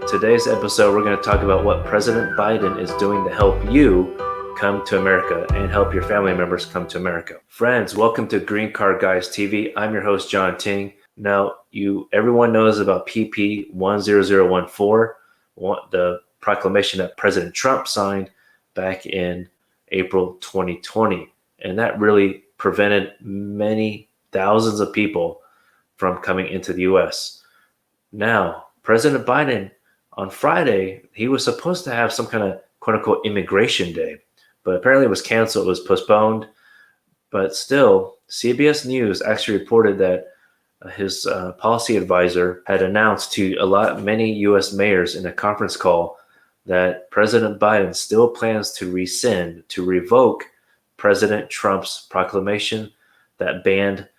Today's episode, we're going to talk about what President Biden is doing to help you come to America and help your family members come to America. Friends, welcome to Green Card Guys TV. I'm your host, John Ting. Now, everyone knows about PP 10014, the proclamation that President Trump signed back in April 2020. And that really prevented many thousands of people from coming into the U.S. Now, President Biden, on Friday, he was supposed to have some kind of quote-unquote immigration day, but apparently it was canceled, it was postponed. But still, CBS News actually reported that his policy advisor had announced to many U.S. mayors in a conference call that President Biden still plans to revoke President Trump's proclamation that banned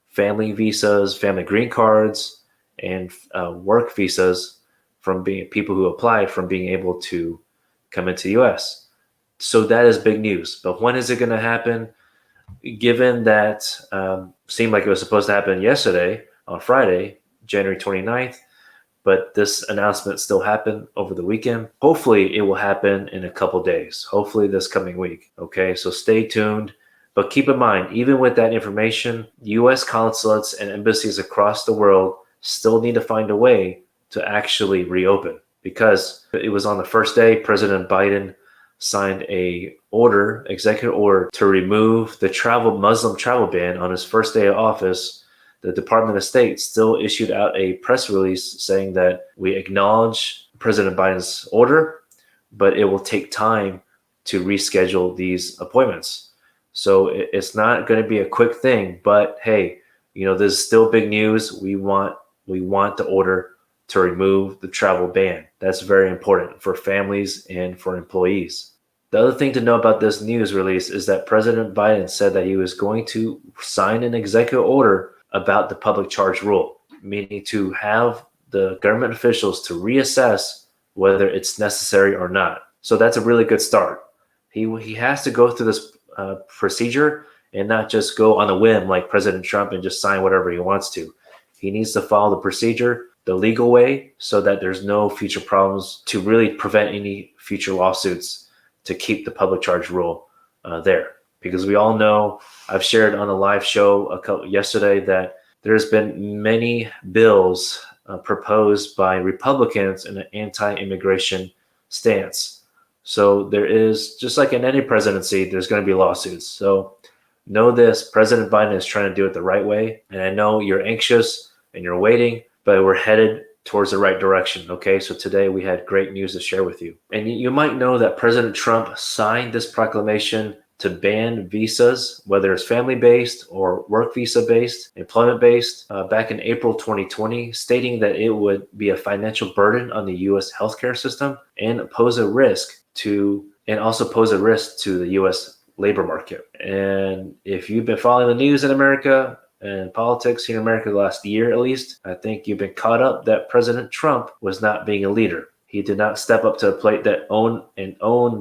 family visas, family green cards, and work visas from being people who applied from being able to come into the U.S. So that is big news. But when is it going to happen? Given that seemed like it was supposed to happen yesterday on Friday, January 29th, but this announcement still happened over the weekend. Hopefully it will happen in a couple days, hopefully this coming week. Okay, so stay tuned. But keep in mind, even with that information, U.S. consulates and embassies across the world still need to find a way to actually reopen, because it was on the first day President Biden signed executive order to remove the Muslim travel ban. On his first day of office, the Department of State still issued out a press release saying that we acknowledge President Biden's order, but it will take time to reschedule these appointments. So it's not going to be a quick thing, but hey, this is still big news. We want the order to remove the travel ban. That's very important for families and for employees. The other thing to know about this news release is that President Biden said that he was going to sign an executive order about the public charge rule, meaning to have the government officials to reassess whether it's necessary or not. So that's a really good start. He has to go through this procedure and not just go on a whim like President Trump and just sign whatever he wants to. He needs to follow the procedure the legal way so that there's no future problems, to really prevent any future lawsuits, to keep the public charge rule there. Because we all know, I've shared on a live show yesterday that there's been many bills proposed by Republicans in an anti-immigration stance. So there is, just like in any presidency, there's going to be lawsuits. So know this, President Biden is trying to do it the right way. And I know you're anxious and you're waiting, but we're headed towards the right direction. Okay, so today we had great news to share with you. And you might know that President Trump signed this proclamation to ban visas, whether it's family-based or work visa-based, employment-based, back in April 2020, stating that it would be a financial burden on the U.S. healthcare system and also pose a risk to the U.S. labor market. And if you've been following the news in America and politics here in America the last year at least, I think you've been caught up that President Trump was not being a leader. He did not step up to the plate that own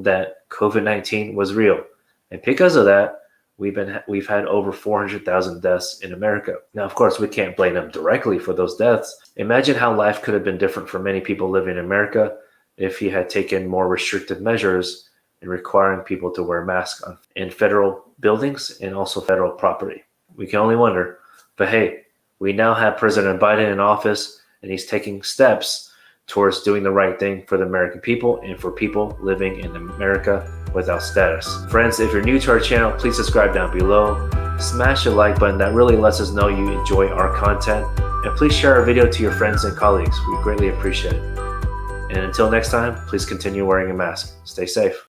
that COVID-19 was real. And because of that, we've had over 400,000 deaths in America. Now, of course, we can't blame them directly for those deaths. Imagine how life could have been different for many people living in America if he had taken more restrictive measures in requiring people to wear masks in federal buildings and also federal property. We can only wonder. But hey, we now have President Biden in office, and he's taking steps towards doing the right thing for the American people and for people living in America without status. Friends, if you're new to our channel, please subscribe down below. Smash the like button. That really lets us know you enjoy our content. And please share our video to your friends and colleagues. We greatly appreciate it. And until next time, please continue wearing a mask. Stay safe.